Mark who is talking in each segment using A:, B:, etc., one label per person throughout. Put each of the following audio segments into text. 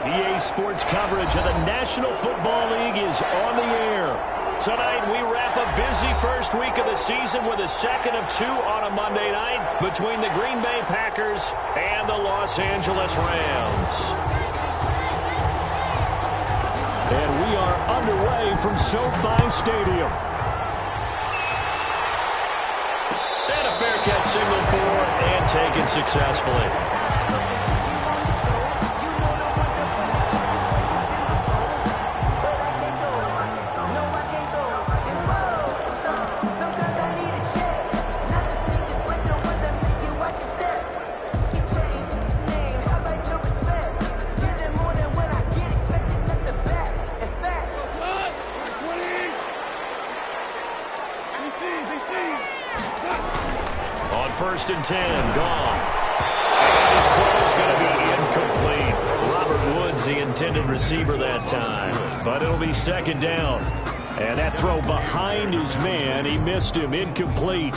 A: EA Sports coverage of the National Football League is on the air. Tonight, we wrap a busy first week of the season with a second of two on a Monday night between the Green Bay Packers and the Los Angeles Rams. And we are underway from SoFi Stadium. And a fair catch signal for and taken successfully. First and 10, Goff. And his throw is going to be incomplete. Robert Woods, the intended receiver that time. But it'll be second down. And that throw behind his man, he missed him, incomplete.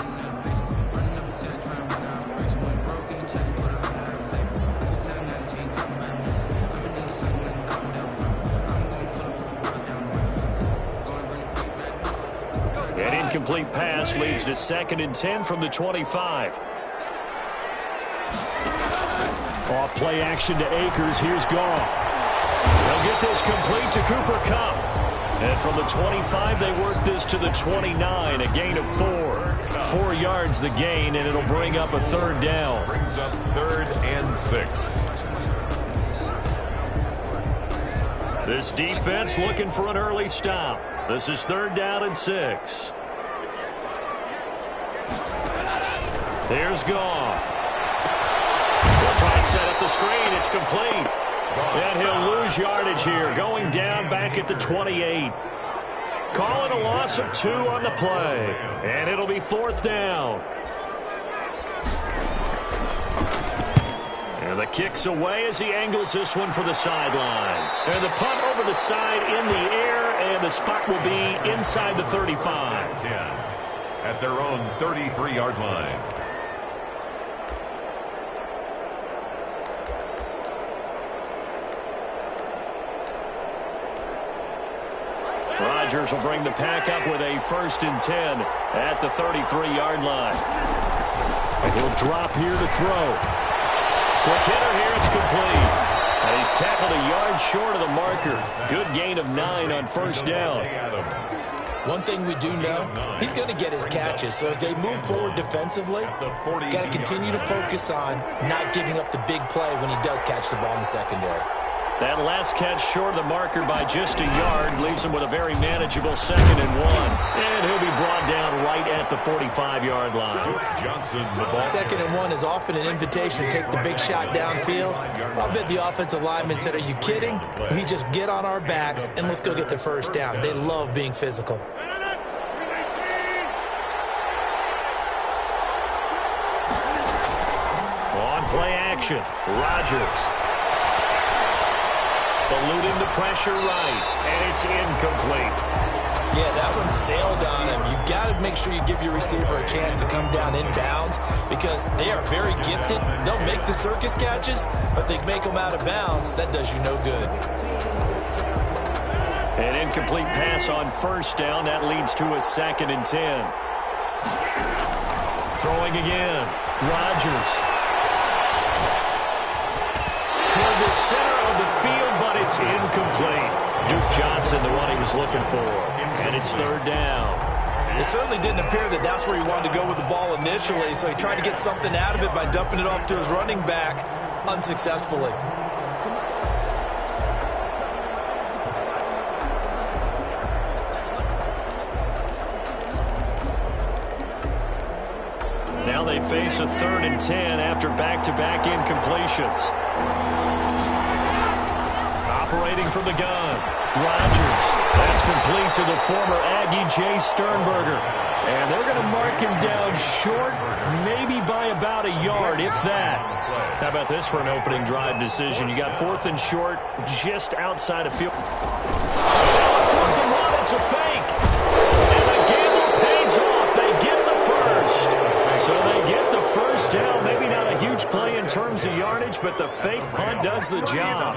A: Incomplete pass leads to second and 10 from the 25. Off play action to Akers. Here's Goff. They'll get this complete to Cooper Kupp. And from the 25, they work this to the 29, a gain of 4. 4 yards the gain, and it'll bring up a third down.
B: Brings up 3rd and 6.
A: This defense looking for an early stop. This is 3rd down and 6. There's Goff. He'll try and set up the screen. It's complete. And he'll lose yardage here. Going down back at the 28. Calling a loss of 2 on the play. And it'll be 4th down. And the kick's away as he angles this one for the sideline. And the punt over the side in the air. And the spot will be inside the 35.
B: At their own 33-yard line.
A: Rodgers will bring the pack up with a 1st and 10 at the 33-yard line. And he'll drop here to throw. Quick hitter here, it's complete. And he's tackled a yard short of the marker. Good gain of 9 on 1st down.
C: One thing we do know, he's going to get his catches. So as they move forward defensively, got to continue to focus on not giving up the big play when he does catch the ball in the secondary.
A: That last catch short of the marker by just a yard leaves him with a very manageable 2nd and 1. And he'll be brought down right at the 45-yard line.
B: Johnson, the ball.
C: 2nd and 1 is often an invitation to take the big shot downfield. I'll bet the offensive lineman said, "Are you kidding? We just get on our backs and let's go get the 1st down." They love being physical.
A: On play action, Rodgers. Eluding the pressure right, and it's incomplete.
C: Yeah, that one sailed on him. You've got to make sure you give your receiver a chance to come down inbounds because they are very gifted. They'll make the circus catches, but they make them out of bounds. That does you no good.
A: An incomplete pass on 1st down. That leads to a 2nd and 10. Throwing again. Rodgers. Toward the center of the field, but it's incomplete. Duke Johnson, the one he was looking for. And it's 3rd down.
C: It certainly didn't appear that that's where he wanted to go with the ball initially, so he tried to get something out of it by dumping it off to his running back unsuccessfully.
A: Now they face a 3rd and 10 after back-to-back incompletions. Operating from the gun, Rodgers. That's complete to the former Aggie, Jay Sternberger. And they're going to mark him down short, maybe by about a yard, if that. How about this for an opening drive decision? You got 4th and short, just outside of field. 4th and 1, it's a fake. And the gamble pays off. They get the first. So they get the first down. Maybe not a huge play in terms of yardage, but the fake punt does the job.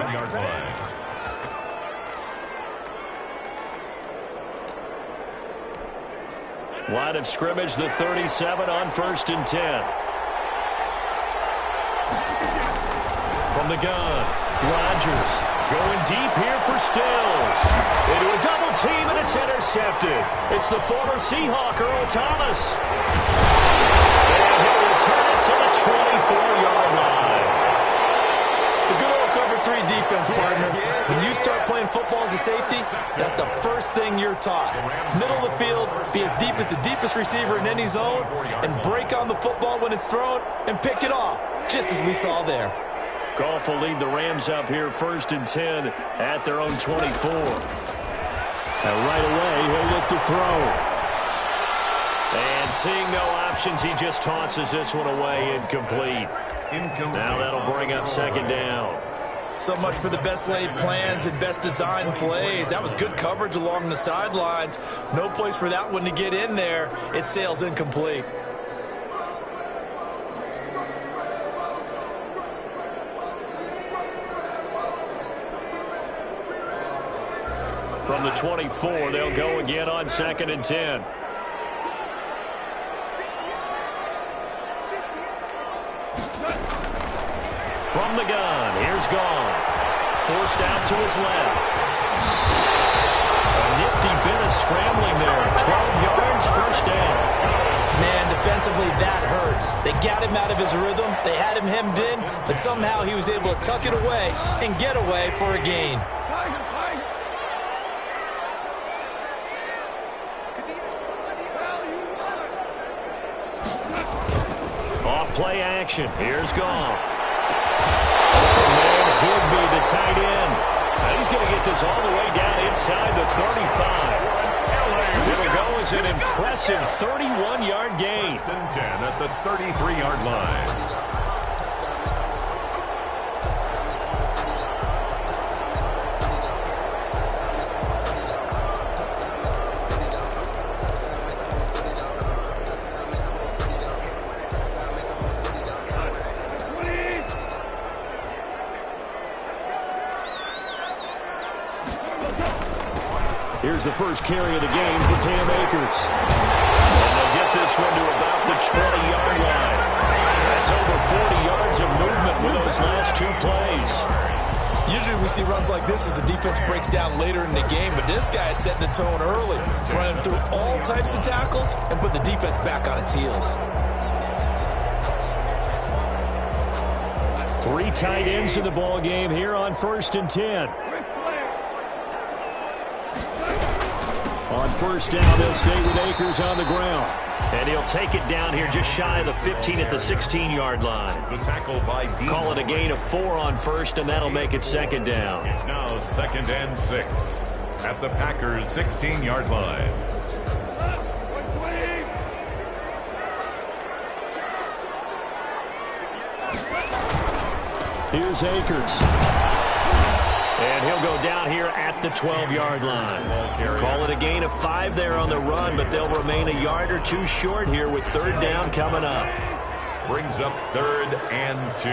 A: Line of scrimmage, the 37 on 1st and 10. From the gun, Rodgers going deep here for Stills. Into a double team, and it's intercepted. It's the former Seahawk, Earl Thomas. And he'll return it to the 24-yard line.
C: The good old cover 3 defense, partner. When you start playing football as a safety, that's the first thing you're taught. Middle of the field, be as deep as the deepest receiver in any zone, and break on the football when it's thrown and pick it off, just as we saw there.
A: Goff will lead the Rams up here 1st and 10 at their own 24. And right away, he'll look to throw. And seeing no options, he just tosses this one away, incomplete. Now that'll bring up 2nd down.
C: So much for the best laid plans and best designed plays. That was good coverage along the sidelines. No place for that one to get in there. It sails incomplete.
A: From the 24, they'll go again on 2nd and 10. From the gun, here's Goff. Forced out to his left. A nifty bit of scrambling there. 12 yards, 1st down.
C: Man, defensively, that hurts. They got him out of his rhythm. They had him hemmed in, but somehow he was able to tuck it away and get away for a gain.
A: Off-play action. Here's Goff. Man, he'll be the tight end. Now he's going to get this all the way down inside the 35. It'll go as an impressive 31-yard gain.
B: 1st and 10 at the 33-yard line.
A: Here's the first carry of the game for Cam Akers. And they'll get this one to about the 20-yard line. That's over 40 yards of movement with those last 2 plays.
C: Usually we see runs like this as the defense breaks down later in the game, but this guy is setting the tone early, running through all types of tackles and put the defense back on its heels.
A: 3 tight ends in the ball game here on 1st and 10. On 1st down, they'll stay with Akers on the ground. And he'll take it down here just shy of the 15 at the 16-yard line.
B: The tackle by D.
A: Call it a gain of 4 on 1st, and that'll make it 2nd down.
B: It's now 2nd and 6 at the Packers' 16-yard line.
A: Here's Akers. And he'll go down here at the 12-yard line. Call it a gain of 5 there on the run, but they'll remain a yard or 2 short here with 3rd down coming up.
B: Brings up 3rd and 2.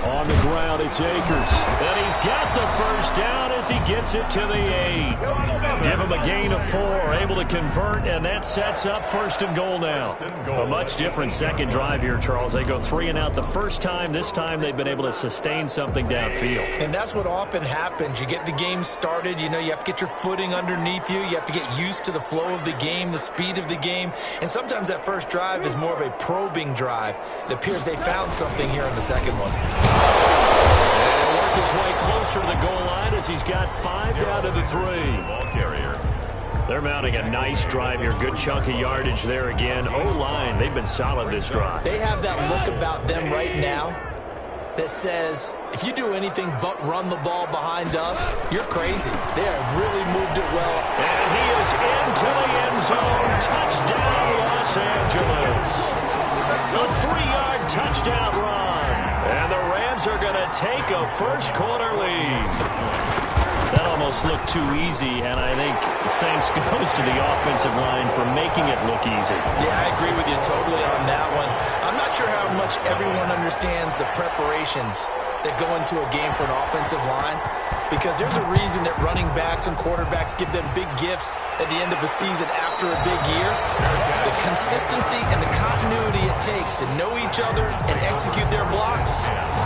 A: On the ground, it's Akers. And he's got the first down as he gets it to the 8. Give him a gain of 4, able to convert, and that sets up 1st and goal now. A much different second drive here, Charles. They go 3 and out the first time. This time they've been able to sustain something downfield.
C: And that's what often happens. You get the game started. You know, you have to get your footing underneath you. You have to get used to the flow of the game, the speed of the game. And sometimes that first drive is more of a probing drive. It appears they found something here in the second one.
A: And work his way closer to the goal line as he's got 5 down to the 3.
B: Ball carrier.
A: They're mounting a nice drive here. Good chunk of yardage there again. O-line, they've been solid this drive.
C: They have that look about them right now that says, if you do anything but run the ball behind us, you're crazy. They have really moved it well.
A: And he is into the end zone. Touchdown, Los Angeles. A 3-yard touchdown run. And the Rams are going to take a first quarter lead. That almost looked too easy, and I think thanks goes to the offensive line for making it look easy.
C: Yeah, I agree with you totally on that one. I'm not sure how much everyone understands the preparations that go into a game for an offensive line, because there's a reason that running backs and quarterbacks give them big gifts at the end of a season after a big year. The consistency and the continuity it takes to know each other and execute their blocks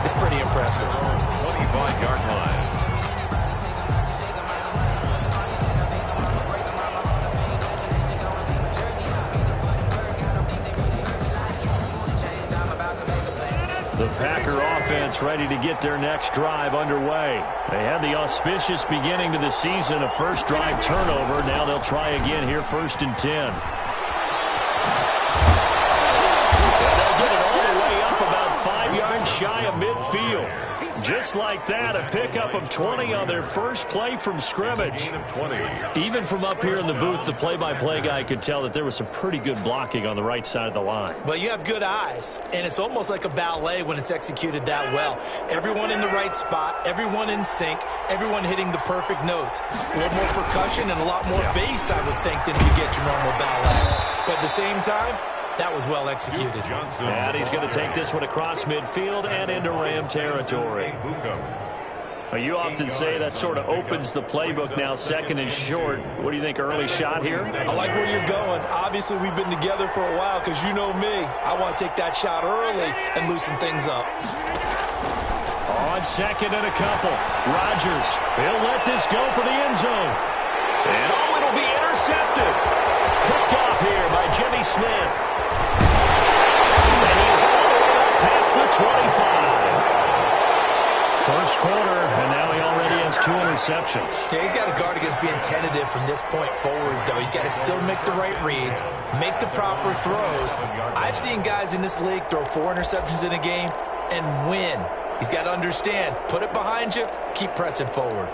C: is pretty impressive.
B: 25-yard line.
A: The Packer offense ready to get their next drive underway. They had the auspicious beginning to the season, a first drive turnover. Now they'll try again here, 1st and 10. And they'll get it all the way up about 5 yards shy of midfield. Just like that, a pickup of 20 on their first play from scrimmage. Even from up here in the booth, the play-by-play guy could tell that there was some pretty good blocking on the right side of the line.
C: Well, you have good eyes, and it's almost like a ballet when it's executed that well. Everyone in the right spot, everyone in sync, everyone hitting the perfect notes. A little more percussion and a lot more bass, I would think, than you get your normal ballet. But at the same time, that was well executed.
A: And he's going to take this one across midfield and into Ram territory. Well, you often say that sort of opens the playbook now, 2nd and short. What do you think, early shot here?
C: I like where you're going. Obviously, we've been together for a while because you know me. I want to take that shot early and loosen things up.
A: On 2nd and a couple. Rodgers, he'll let this go for the end zone. And oh, it'll be intercepted. Picked off here by Jimmy Smith. And he is all the way up past the 25. First quarter, and now he already has 2 interceptions.
C: Yeah, he's got to guard against being tentative from this point forward, though. He's got to still make the right reads, make the proper throws. I've seen guys in this league throw 4 interceptions in a game and win. He's got to understand, put it behind you, keep pressing forward.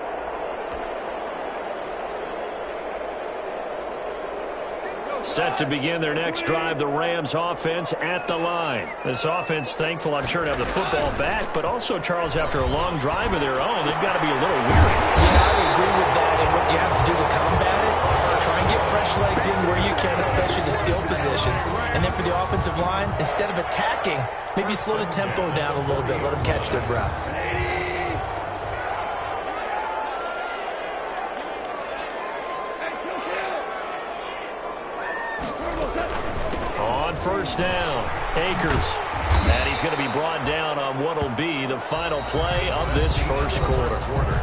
A: Set to begin their next drive, the Rams offense at the line. This offense, thankful, I'm sure, to have the football back, but also, Charles, after a long drive of their own, they've got to be a little weary.
C: Yeah, I would agree with that, and what you have to do to combat it, try and get fresh legs in where you can, especially the skill positions. And then for the offensive line, instead of attacking, maybe slow the tempo down a little bit, let them catch their breath.
A: First down, Akers. And he's going to be brought down on what will be the final play of this first quarter.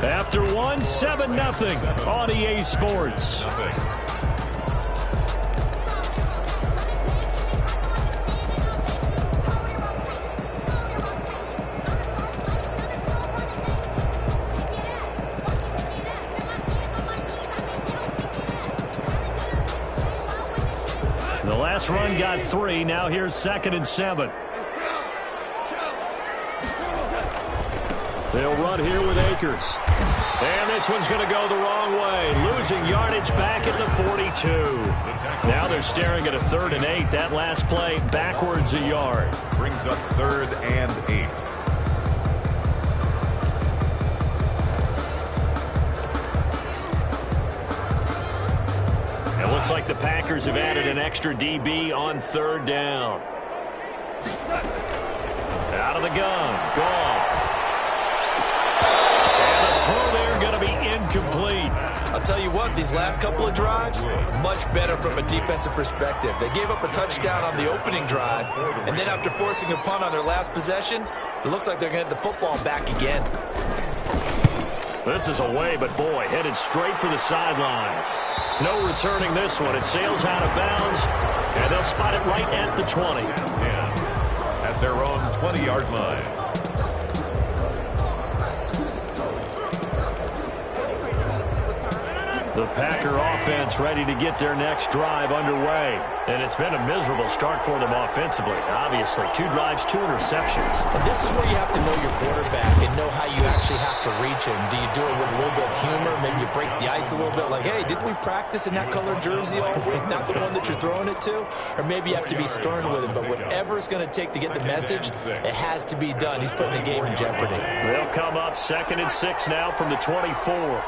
A: After one, 7-0 on EA Sports. The last run got 3. Now here's 2nd and 7. They'll run here with Akers. And this one's going to go the wrong way. Losing yardage back at the 42. Now they're staring at a 3rd and 8. That last play backwards a yard.
B: Brings up 3rd and 8.
A: Looks like the Packers have added an extra DB on 3rd down. Out of the gun. Goff. And the throw there going to be incomplete.
C: I'll tell you what, these last couple of drives, much better from a defensive perspective. They gave up a touchdown on the opening drive, and then after forcing a punt on their last possession, it looks like they're going to get the football back again.
A: This is away, but boy, headed straight for the sidelines. No returning this one. It sails out of bounds, and they'll spot it right at the 20.
B: At their own 20-yard line.
A: The Packer offense ready to get their next drive underway. And it's been a miserable start for them offensively. Obviously, 2 drives, 2 interceptions.
C: And this is where you have to know your quarterback and know how you actually have to reach him. Do you do it with a little bit of humor? Maybe you break the ice a little bit like, hey, didn't we practice in that color jersey all week? Not the one that you're throwing it to? Or maybe you have to be stern with him. But whatever it's going to take to get the message, it has to be done. He's putting the game in jeopardy.
A: They'll come up 2nd and 6 now from the 24.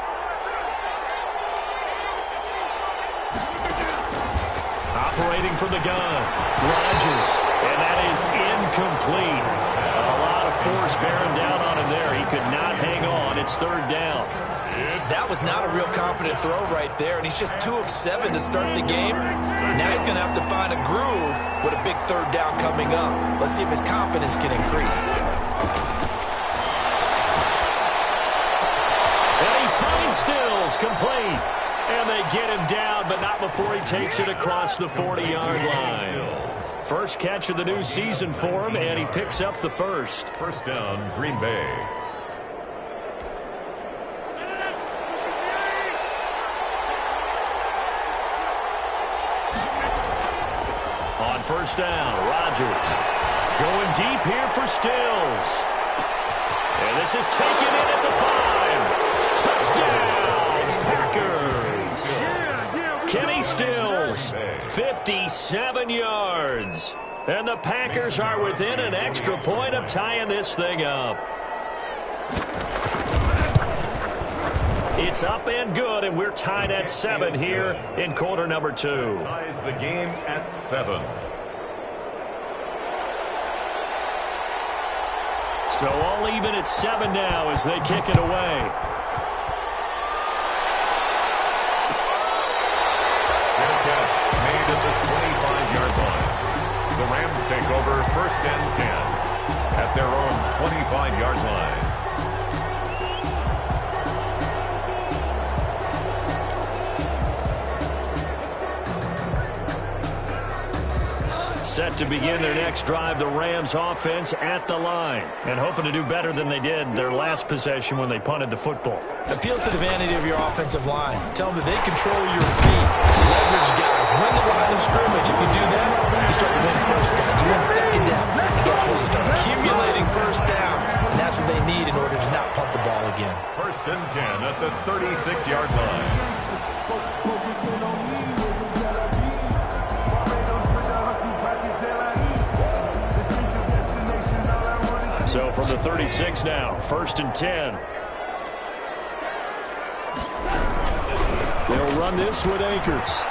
A: Operating from the gun, Rodgers, and that is incomplete. A lot of force bearing down on him there. He could not hang on. It's third down.
C: That was not a real confident throw right there, and he's just 2 of 7 to start the game. Now he's going to have to find a groove with a big third down coming up. Let's see if his confidence can increase.
A: And he finds Stills, complete. And they get him down, but not before he takes it across the 40-yard line. First catch of the new season for him, and he picks up the first.
B: First down, Green Bay.
A: On first down, Rodgers going deep here for Stills. And this is taken in at the 5. Touchdown, Packers. Kenny Stills, 57 yards. And the Packers are within an extra point of tying this thing up. It's up and good, and we're tied at 7 here in quarter number 2.
B: Ties the game at 7.
A: So all even at 7 now as they kick it away.
B: Made at the 25-yard line. The Rams take over first and 10 at their own 25-yard line.
A: Set to begin their next drive, the Rams offense at the line. And hoping to do better than they did their last possession when they punted the football.
C: Appeal to the vanity of your offensive line. Tell them that they control your feet. Leverage guys. Win the line of scrimmage. If you do that, you start to win first down. You win second down. And guess what? You start accumulating first downs. And that's what they need in order to not punt the ball again.
B: First and 10 at the 36-yard line.
A: So from the 36 now, first and 10. They'll run this with Akers.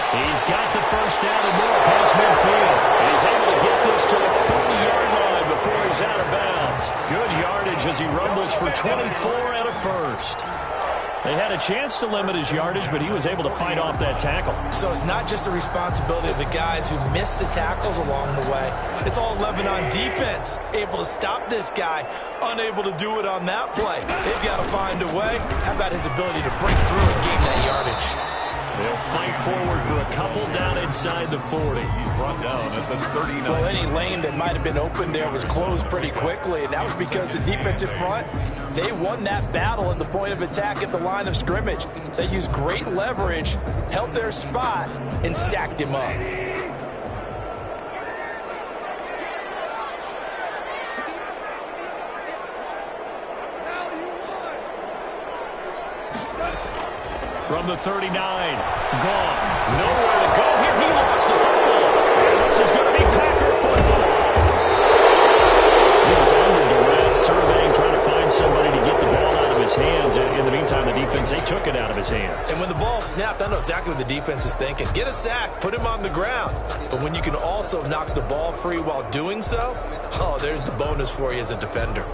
A: He's got the first down and more past midfield. He's able to get this to the 40-yard line before he's out of bounds. Good yardage as he rumbles for 24 and a first. They had a chance to limit his yardage, but he was able to fight off that tackle.
C: So it's not just the responsibility of the guys who missed the tackles along the way. It's all 11 on defense, able to stop this guy, unable to do it on that play. They've got to find a way. How about his ability to break through and gain that yardage?
A: They'll fight forward for a couple down inside the 40.
B: He's brought down at the 39.
C: Well, any lane that might have been open there was closed pretty quickly, and that was because the defensive front, they won that battle at the point of attack at the line of scrimmage. They used great leverage, held their spot, and stacked him up.
A: From the 39, Goff, nowhere to go here. He lost the football. And this is going to be Packer football. He was under duress, surveying, trying to find somebody to get the ball out of his hands. In the meantime, the defense, they took it out of his hands.
C: And when the ball snapped, I know exactly what the defense is thinking. Get a sack, put him on the ground. But when you can also knock the ball free while doing so, oh, there's the bonus for you as a defender.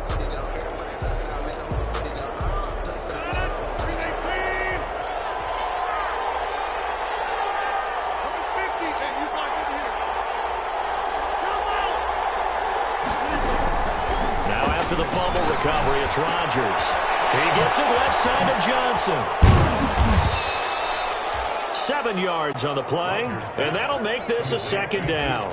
A: To the fumble recovery, it's Rodgers. He gets it left side to Johnson. 7 yards on the play, and that'll make this a second down.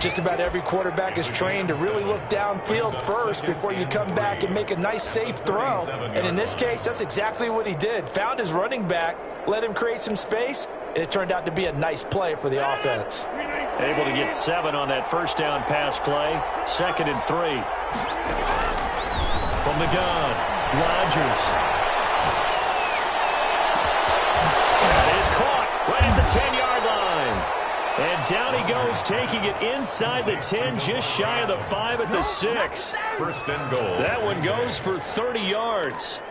C: Just about every quarterback is trained to really look downfield first before you come back and make a nice, safe throw. And in this case, that's exactly what he did. Found his running back, let him create some space, and it turned out to be a nice play for the offense.
A: Able to get 7 on that first down pass play. Second and 3. From the gun, Rodgers. That is caught right at the 10-yard line. And down he goes, taking it inside the 10, just shy of the 5 at the 6.
B: First and goal.
A: That one goes for 30 yards.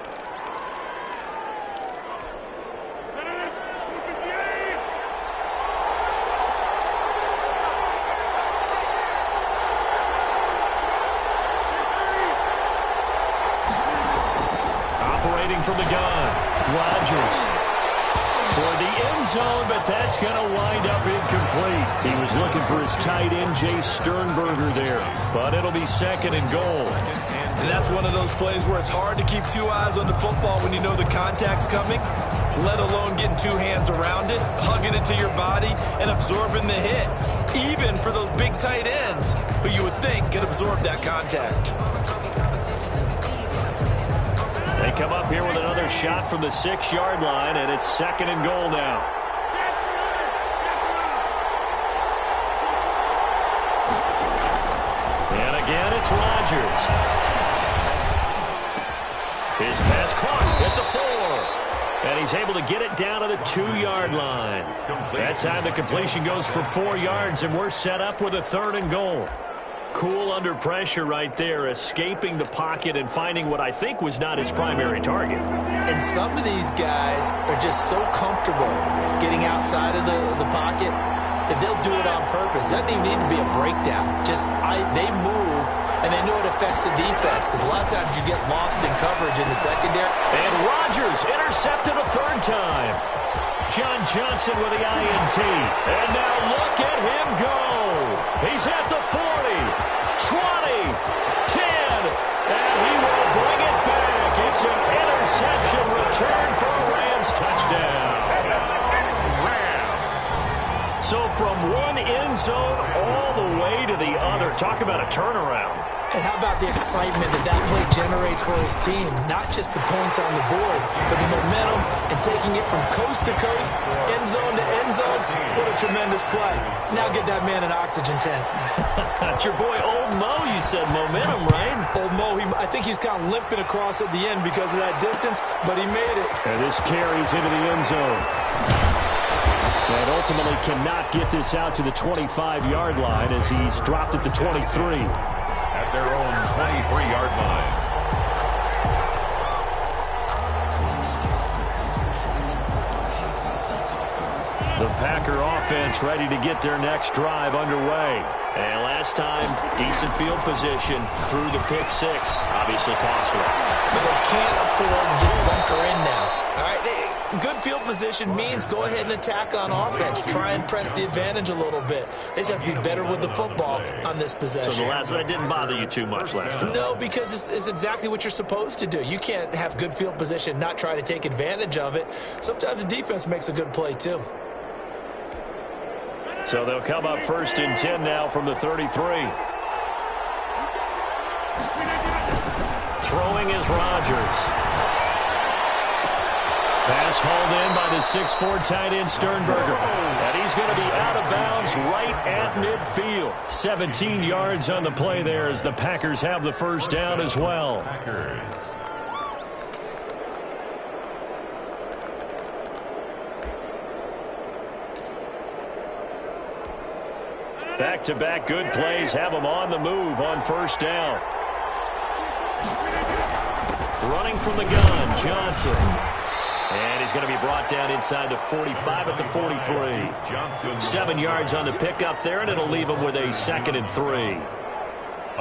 A: Rotating from the gun. Rodgers toward the end zone, but that's going to wind up incomplete. He was looking for his tight end, Jay Sternberger there, but it'll be 2nd and goal.
C: And that's one of those plays where it's hard to keep 2 eyes on the football when you know the contact's coming, let alone getting 2 hands around it, hugging it to your body, and absorbing the hit, even for those big tight ends who you would think could absorb that contact.
A: They come up here with another shot from the 6-yard line, and it's 2nd and goal now. And again, it's Rodgers. His pass caught at the 4. And he's able to get it down to the 2-yard line. That time the completion goes for 4 yards, and we're set up with a 3rd and goal. Cool under pressure right there, escaping the pocket and finding what I think was not his primary target.
C: And some of these guys are just so comfortable getting outside of the pocket that they'll do it on purpose. It doesn't even need to be a breakdown. They move, and they know it affects the defense, because a lot of times you get lost in coverage in the secondary.
A: And Rodgers intercepted a 3rd time. John Johnson with the INT. And now look at him go. He's at the 40, 20, 10, and he will bring it back. It's an interception return for a Rams touchdown. So from one end zone all the way to the other. Talk about a turnaround.
C: And how about the excitement that play generates for his team? Not just the points on the board, but the momentum and taking it from coast to coast, end zone to end zone. What a tremendous play. Now get that man an oxygen tent.
A: That's your boy Old Mo, you said. Momentum, right?
C: Old Mo, I think he's kind of limping across at the end because of that distance, but he made it.
A: And this carries into the end zone. And ultimately cannot get this out to the 25-yard line as he's dropped at the 23.
B: At their own 23-yard line.
A: The Packer offense ready to get their next drive underway. And last time, decent field position through the pick 6. Obviously costly.
C: But they can't afford to just bunker in now. All right, good field position means go ahead and attack on offense. Try and press the advantage a little bit. They just have to be better with the football on this possession.
A: So that didn't bother you too much last time?
C: No, because it's exactly what you're supposed to do. You can't have good field position, not try to take advantage of it. Sometimes the defense makes a good play, too.
A: So they'll come up 1st and 10 now from the 33. Throwing is Rodgers. Pass hauled in by the 6'4" tight end Sternberger. And he's going to be out of bounds right at midfield. 17 yards on the play there as the Packers have the 1st down as well.
B: Packers.
A: Back-to-back good plays have them on the move on 1st down. Running from the gun, Johnson. And he's going to be brought down inside the 45 at the 43. 7 yards on the pickup there, and it'll leave him with a 2nd and 3.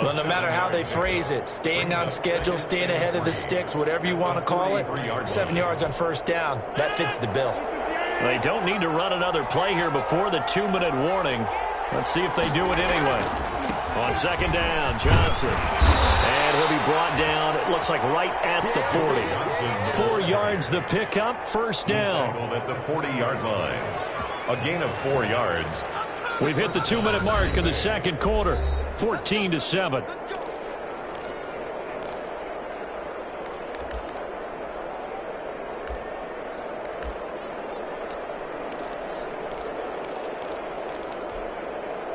C: Well, no matter how they phrase it, staying on schedule, staying ahead of the sticks, whatever you want to call it, 7 yards on 1st down, that fits the bill.
A: They don't need to run another play here before the 2-minute warning. Let's see if they do it anyway. On 2nd down, Johnson. And he'll be brought down, it looks like right at the 40. 4 yards the pickup, 1st down.
B: At the 40-yard line. A gain of 4 yards.
A: We've hit the 2-minute mark in the 2nd quarter. 14-7.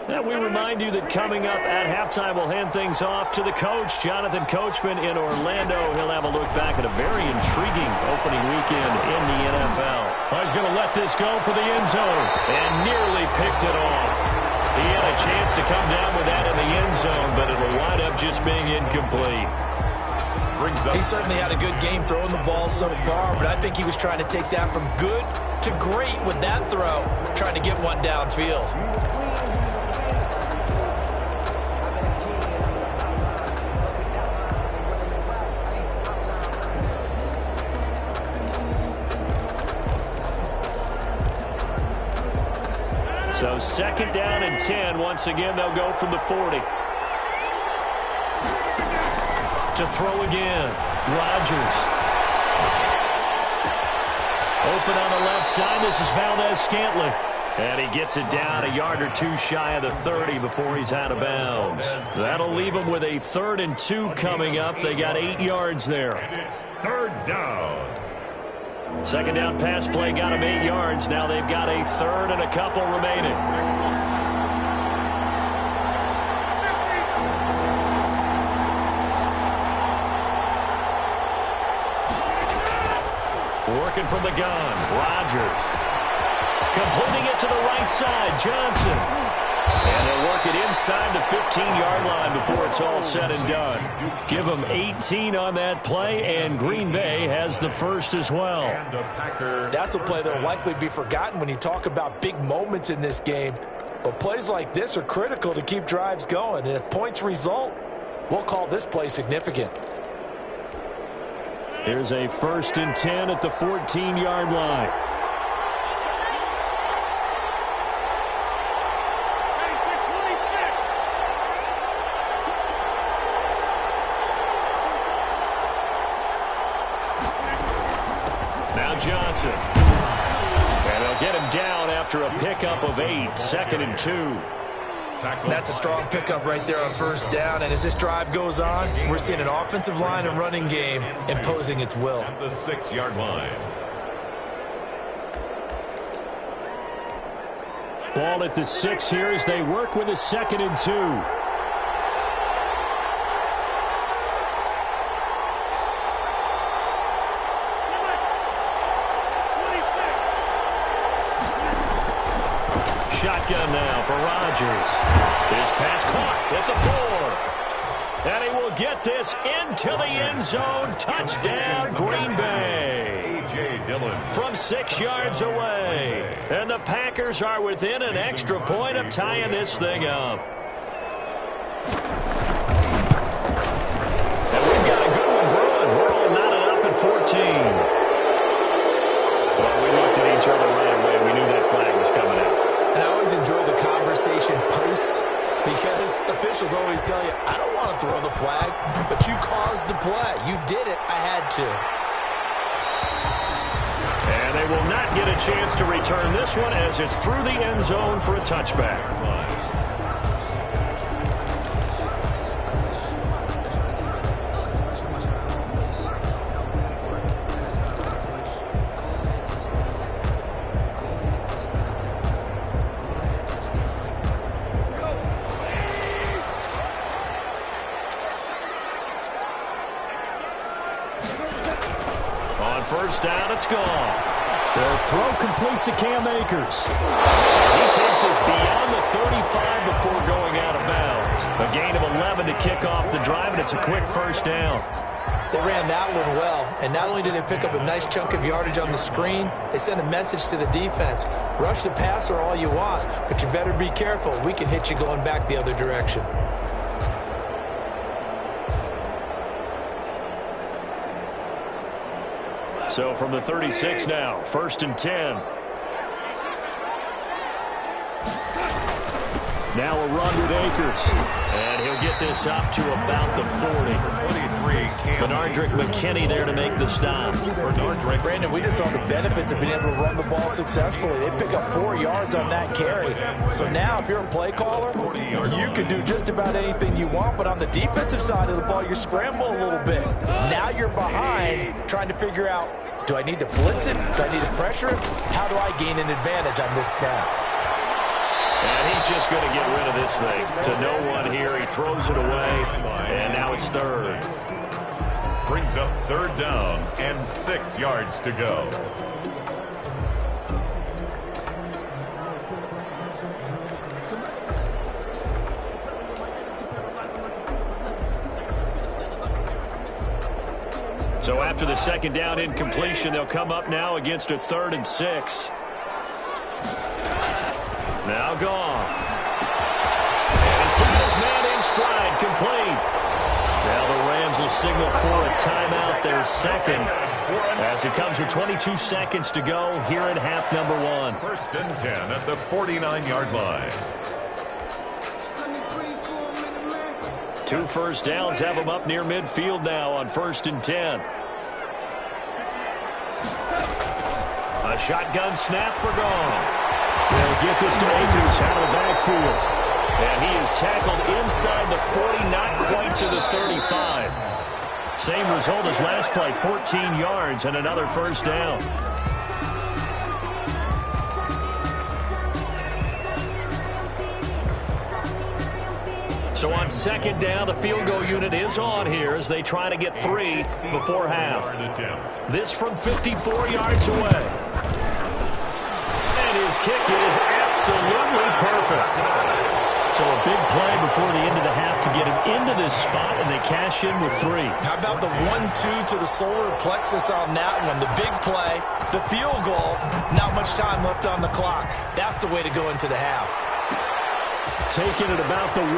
A: And we remind you that coming up at halftime, we'll hand things off to the coach, Jonathan Coachman in Orlando. He'll have a look back at a very intriguing opening weekend in the NFL. He's going to let this go for the end zone and nearly picked it off. He had a chance to come down with that in the end zone, but it'll wind up just being incomplete.
C: He certainly had a good game throwing the ball so far, but I think he was trying to take that from good to great with that throw, trying to get one downfield.
A: So 2nd down and 10. Once again, they'll go from the 40. To throw again. Rodgers. Open on the left side. This is Valdez-Scantling. And he gets it down a yard or two shy of the 30 before he's out of bounds. That'll leave him with a 3rd and 2 coming up. They got 8 yards there.
B: It's 3rd down.
A: 2nd down pass play got him 8 yards. Now they've got a 3rd and a couple remaining. Working from the gun. Rodgers. Completing it to the right side. Johnson. And they'll work it inside the 15-yard line before it's all said and done. Give them 18 on that play, and Green Bay has the first as well.
C: That's a play that will likely be forgotten when you talk about big moments in this game. But plays like this are critical to keep drives going. And if points result, we'll call this play significant.
A: Here's a 1st and 10 at the 14-yard line. Johnson. And they'll get him down after a pickup of 8. 2nd and 2.
C: That's a strong pickup right there on 1st down. And as this drive goes on, we're seeing an offensive line and running game imposing its will.
B: At the 6-yard line.
A: Ball at the 6 here as they work with a 2nd and 2. Shotgun now for Rodgers. His pass caught at the 4. And he will get this into the end zone. Touchdown, Green Bay.
B: A.J. Dillon.
A: From 6 yards away. And the Packers are within an extra point of tying this thing up. And we've got a good one brewing. We're all knotted up at 14. Well, we looked at each other right away. We knew that flag was coming out.
C: And I always enjoy the conversation post because officials always tell you, I don't want to throw the flag, but you caused the play. You did it. I had to.
A: And they will not get a chance to return this one as it's through the end zone for a touchback. First down, it's gone. Their throw complete to Cam Akers. He takes us beyond the 35 before going out of bounds. A gain of 11 to kick off the drive, and it's a quick 1st down.
C: They ran that one well, and not only did they pick up a nice chunk of yardage on the screen, they sent a message to the defense. Rush the passer all you want, but you better be careful. We can hit you going back the other direction.
A: So from the 36 now, 1st and 10. Now a run with Akers. And he'll get this up to about the 40.
B: 23,
A: Benardrick McKinney there to make the stop.
C: Brandon, we just saw the benefits of being able to run the ball successfully. They pick up 4 yards on that carry. So now if you're a play caller, you can do just about anything you want. But on the defensive side of the ball, you're scrambling a little bit. Now you're behind trying to figure out, do I need to blitz it? Do I need to pressure it? How do I gain an advantage on this snap?
A: And he's just going to get rid of this thing to no one here. He throws it away, and now it's 3rd.
B: Brings up 3rd down and 6 yards to go.
A: So after the 2nd down incompletion, they'll come up now against a 3rd and 6. Now Goff. And he's got his man in stride, complete. Now the Rams Rams will signal for a timeout, their second, as it comes with 22 seconds to go here in half number 1.
B: First and 10 at the 49-yard line.
A: 2 first downs have them up near midfield now on 1st and 10. A shotgun snap for Goff. They'll get this to Akers out of the backfield. And he is tackled inside the 40, not quite to the 35. Same result as last play, 14 yards and another first down. So on 2nd down, the field goal unit is on here as they try to get 3 before half. This from 54 yards away. And his kick is absolutely perfect. So a big play before the end of the half to get him into this spot, and they cash in with 3.
C: How about the 1-2 to the solar plexus on that one? The big play, the field goal, not much time left on the clock. That's the way to go into the half.
A: Taking it about the 1.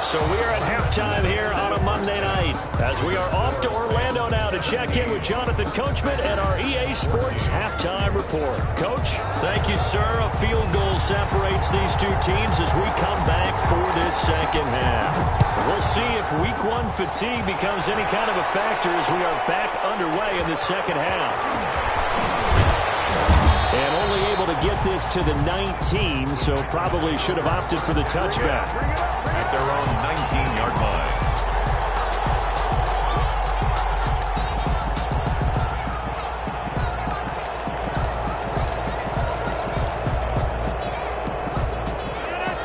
A: So we are at halftime here on a Monday night as we are off to Orlando now to check in with Jonathan Coachman and our EA Sports Halftime Report. Coach, thank you, sir. A field goal separates these two teams as we come back for this second half. We'll see if Week 1 fatigue becomes any kind of a factor as we are back underway in the second half. And only able to get this to the 19, so probably should have opted for the touchback.
B: At their own 19-yard line.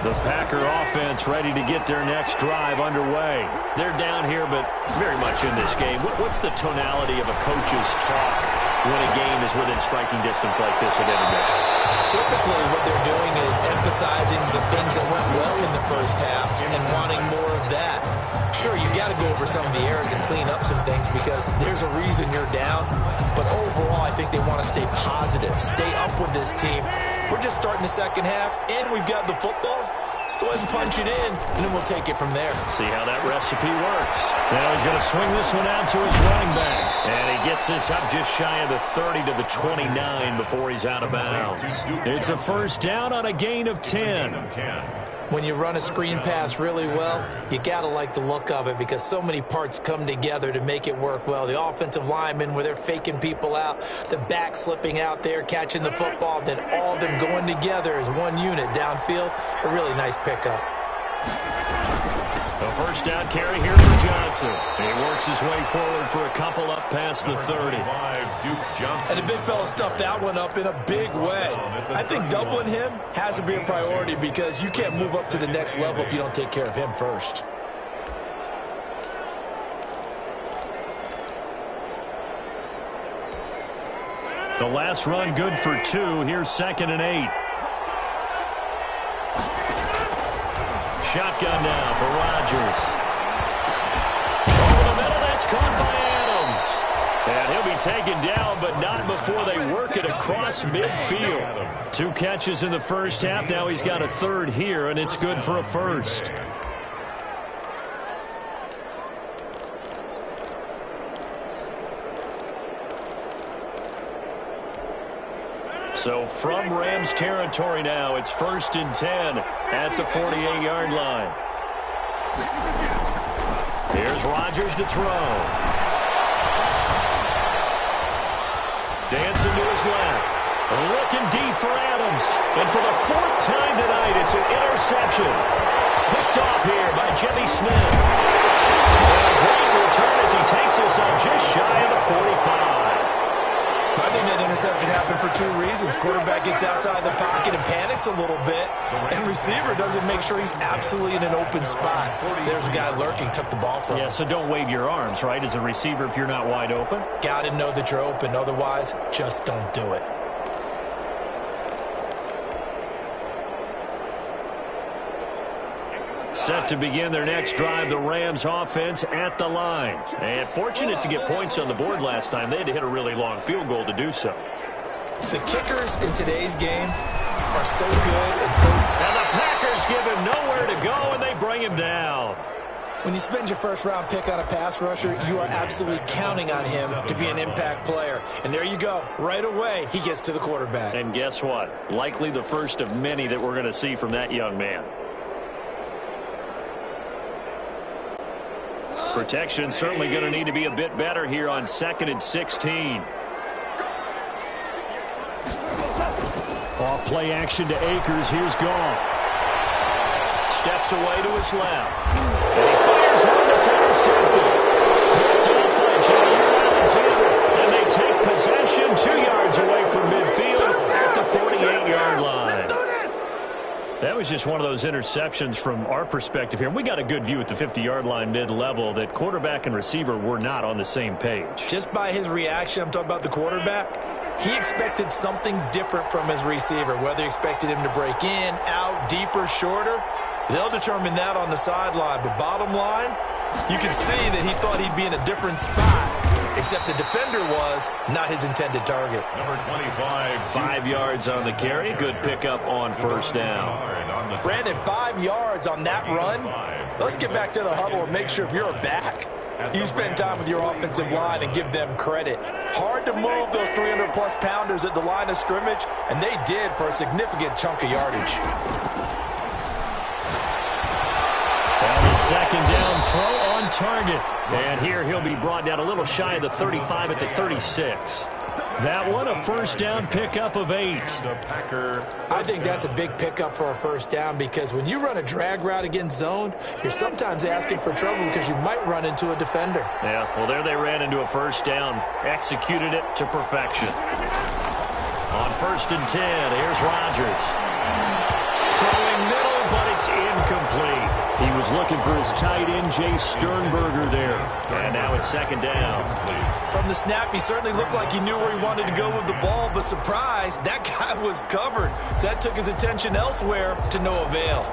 A: The Packer offense ready to get their next drive underway. They're down here, but very much in this game. What's the tonality of a coach's talk when a game is within striking distance like this at intermission?
C: Typically, what they're doing is emphasizing the things that went well in the first half and wanting more of that. Sure, you've got to go over some of the errors and clean up some things because there's a reason you're down. But overall, I think they want to stay positive, stay up with this team. We're just starting the second half, and we've got the football. Let's go ahead and punch it in, and then we'll take it from there.
A: See how that recipe works. Now he's going to swing this one out to his running back. And he gets this up just shy of the 30 to the 29 before he's out of bounds. It's a first down on a gain of 10.
C: When you run a screen pass really well, you got to like the look of it because so many parts come together to make it work well. The offensive linemen where they're faking people out, the back slipping out there, catching the football, then all of them going together as one unit downfield. A really nice pickup.
A: A first down carry here for Johnson. He works his way forward for a couple up past the 30.
C: And the big fella stuffed that one up in a big way. I think doubling him has to be a priority because you can't move up to the next level if you don't take care of him first.
A: The last run good for 2. Here's 2nd and 8. Shotgun now for Rodgers. Over the middle, that's caught by Adams. And he'll be taken down, but not before they work it across midfield. 2 catches in the first half. Now he's got a 3rd here, and it's good for a first. So from Rams territory now, it's 1st and 10 at the 48-yard line. Here's Rodgers to throw. Dancing to his left. Looking deep for Adams. And for the 4th time tonight, it's an interception. Picked off here by Jimmy Smith. And a great return as he takes us up just shy of the 45.
C: I think that interception happened for 2 reasons. Quarterback gets outside the pocket and panics a little bit, and receiver doesn't make sure he's absolutely in an open spot. So there's a guy lurking, took the ball from him.
A: Yeah, so don't wave your arms, right, as a receiver if you're not wide open?
C: Got to know that you're open. Otherwise, just don't do it.
A: Set to begin their next drive, the Rams offense at the line. And fortunate to get points on the board last time. They had to hit a really long field goal to do so.
C: The kickers in today's game are so good and so...
A: And the Packers give him nowhere to go, and they bring him down.
C: When you spend your first-round pick on a pass rusher, you are absolutely counting on him to be an impact player. And there you go. Right away, he gets to the quarterback.
A: And guess what? Likely the first of many that we're going to see from that young man. Protection certainly going to need to be a bit better here on 2nd and 16. Off play action to Akers. Here's Goff. Steps away to his left. And he fires one that's intercepted. Picked up by Jair Alexander. And they take possession 2 yards away from midfield at the 48-yard line. That was just one of those interceptions from our perspective here. We got a good view at the 50-yard line mid-level that quarterback and receiver were not on the same page.
C: Just by his reaction, I'm talking about the quarterback, he expected something different from his receiver, whether he expected him to break in, out, deeper, shorter. They'll determine that on the sideline. But bottom line, you can see that he thought he'd be in a different spot, except the defender was not his intended target.
B: Number 25.
A: 5 yards on the carry. Good pickup on first down.
C: Brandon, 5 yards on that run. Let's get back to the huddle and make sure if you're a back, you spend time with your offensive line and give them credit. Hard to move those 300-plus pounders at the line of scrimmage, and they did for a significant chunk of yardage.
A: And the second down throw on target. And here he'll be brought down a little shy of the 35 at the 36. That one a first down pickup of 8.
C: I think that's a big pickup for a first down because when you run a drag route against zone, you're sometimes asking for trouble because you might run into a defender.
A: Yeah, well, there they ran into a first down. Executed it to perfection. On 1st and 10, here's Rodgers. Throwing middle, but it's incomplete. He was looking for his tight end, Jay Sternberger there. And now it's 2nd down.
C: From the snap, he certainly looked like he knew where he wanted to go with the ball, but surprise, that guy was covered. So that took his attention elsewhere to no avail.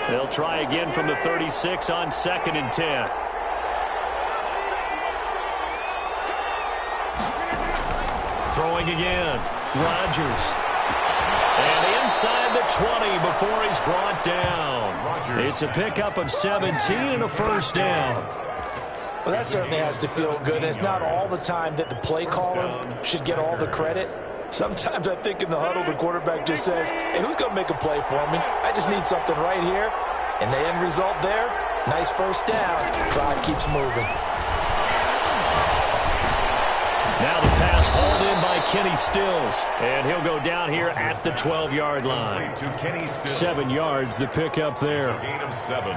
A: They'll try again from the 36 on 2nd and 10. Throwing again. Rodgers. And inside the 20 before he's brought down. It's a pickup of 17 and a first down.
C: Well, that certainly has to feel good. And it's not all the time that the play caller should get all the credit. Sometimes I think in the huddle, the quarterback just says, hey, who's going to make a play for me? I just need something right here. And the end result there, nice first down. Drive keeps moving.
A: Now the pass hauled in by Kenny Stills. And he'll go down here at the 12-yard line. 7 yards, the pickup there.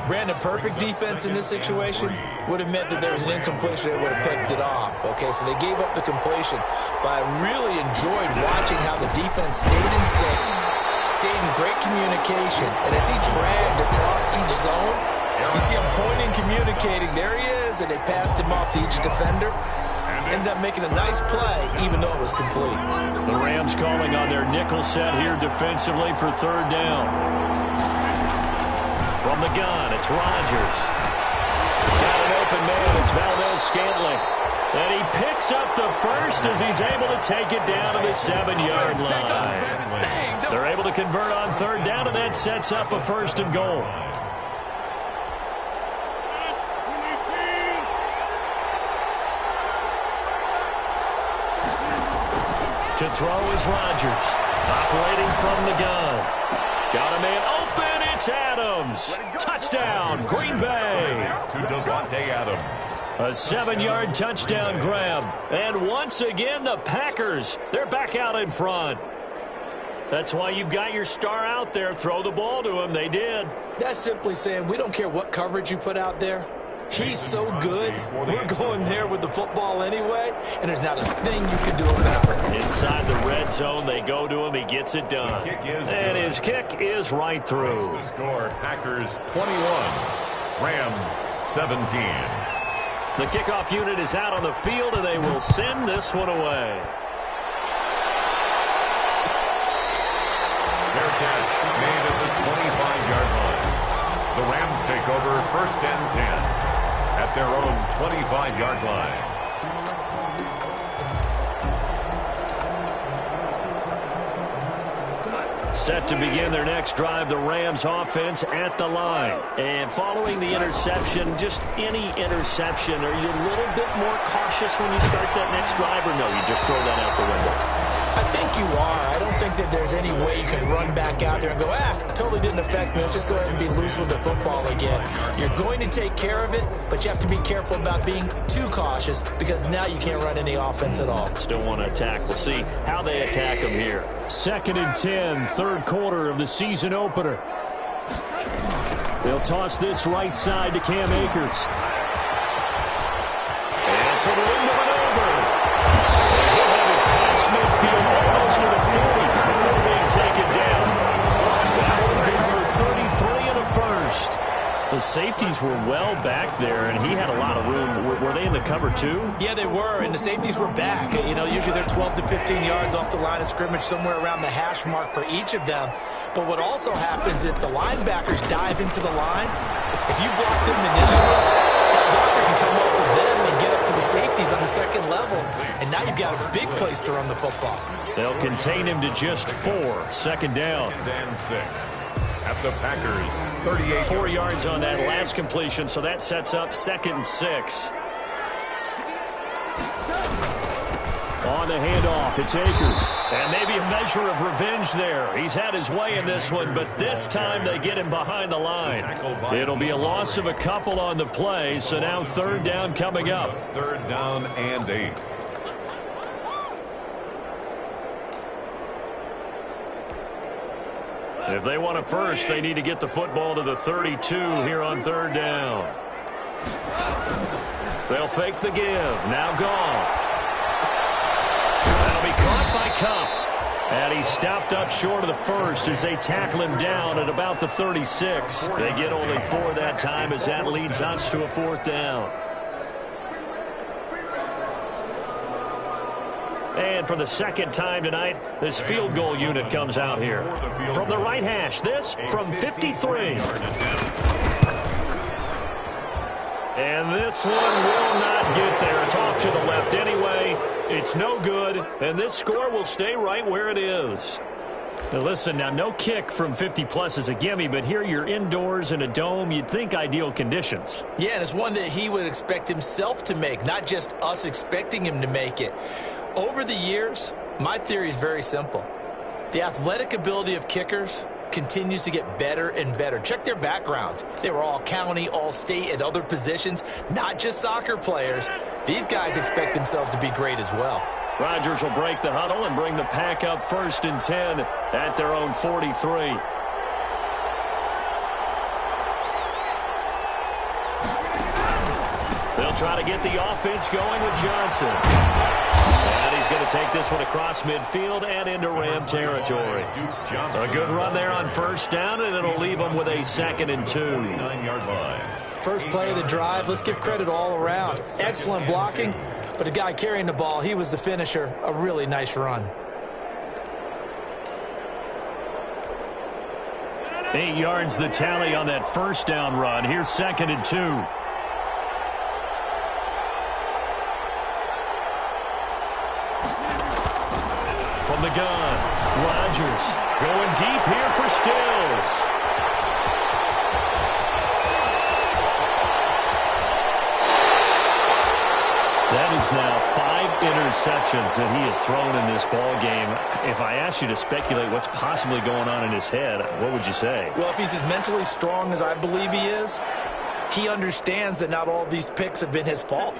C: Brandon, perfect defense in this situation would have meant that there was an incompletion that would have picked it off. Okay, so they gave up the completion. But I really enjoyed watching how the defense stayed in sync, stayed in great communication. And as he dragged across each zone, you see him pointing, communicating. There he is, and they passed him off to each defender. Ended up making a nice play, even though it was complete.
A: The Rams calling on their nickel set here defensively for 3rd down. From the gun, it's Rodgers. Got an open man, it's Valdez-Scantling. And he picks up the first as he's able to take it down to the 7-yard line. They're able to convert on 3rd down, and that sets up a 1st and goal. To throw is Rodgers, operating from the gun. Got a man open, it's Adams. Touchdown, Green Bay.
B: To Devontae Adams.
A: A 7-yard touchdown grab. And once again, the Packers, they're back out in front. That's why you've got your star out there. Throw the ball to him. They did.
C: That's simply saying we don't care what coverage you put out there. He's so good, we're going there with the football anyway, and there's not a thing you can do about it.
A: Inside the red zone, they go to him. He gets it done. And his kick is right through.
B: The score, Packers 21, Rams 17.
A: The kickoff unit is out on the field, and they will send this one away.
B: Fair catch made at the 25-yard line. The Rams take over first and 10 at their own 25-yard line.
A: Set to begin their next drive, the Rams offense at the line. And following the interception, just any interception, are you a little bit more cautious when you start that next drive, or no, you just throw that out the window?
C: I think you are. I don't think that there's any way you can run back out there and go, totally didn't affect me. Let's just go ahead and be loose with the football again. You're going to take care of it, but you have to be careful about being too cautious because now you can't run any offense at all.
A: Still want to attack. We'll see how they attack them here. 2nd and 10, third quarter of the season opener. They'll toss this right side to Cam Akers. And it's a window and over. Midfield almost to the 40 before being taken down. That one good for 33 and a first. The safeties were well back there, and he had a lot of room. Were they in the cover too?
C: Yeah, they were, and the safeties were back. You know, usually they're 12 to 15 yards off the line of scrimmage, somewhere around the hash mark for each of them. But what also happens if the linebackers dive into the line, if you block them initially, that blocker can come up with them and get up to the safeties on the second level, and now you've got a big place to run the football.
A: They'll contain him to just 4. 2nd down.
B: And 6 at the Packers 38.
A: 4 yards on that last completion, so that sets up 2nd and 6. On the handoff, it's Akers. And maybe a measure of revenge there. He's had his way in this one, but this time they get him behind the line. It'll be a loss of a couple on the play, so now 3rd down coming up.
B: 3rd down and 8.
A: If they want a first, they need to get the football to the 32 here on 3rd down. They'll fake the give. Now Goff. That'll be caught by Cup. And he stopped up short of the first as they tackle him down at about the 36. They get only 4 that time as that leads us to a 4th down. And for the 2nd time tonight, this field goal unit comes out here. From the right hash, this from 53. And this one will not get there. It's off to the left anyway. It's no good, and this score will stay right where it is. Now listen, now no kick from 50-plus is a gimme, but here you're indoors in a dome. You'd think ideal conditions.
C: Yeah, and it's one that he would expect himself to make, not just us expecting him to make it. Over the years, my theory is very simple. The athletic ability of kickers continues to get better and better. Check their backgrounds. They were all county, all state, at other positions, not just soccer players. These guys expect themselves to be great as well.
A: Rodgers will break the huddle and bring the pack up 1st and 10 at their own 43. They'll try to get the offense going with Johnson. And he's going to take this one across midfield and into Ram territory. A good run there on 1st down, and it'll leave them with a 2nd and 2.
B: 9-yard line.
C: First play of the drive, let's give credit all around. Excellent blocking, but the guy carrying the ball, he was the finisher. A really nice run.
A: 8 yards the tally on that 1st down run. Here's 2nd and 2. From the gun, Rodgers going deep here for Stills. That is now 5 interceptions that he has thrown in this ball game. If I asked you to speculate what's possibly going on in his head, what would you say?
C: Well, if he's as mentally strong as I believe he is, he understands that not all of these picks have been his fault.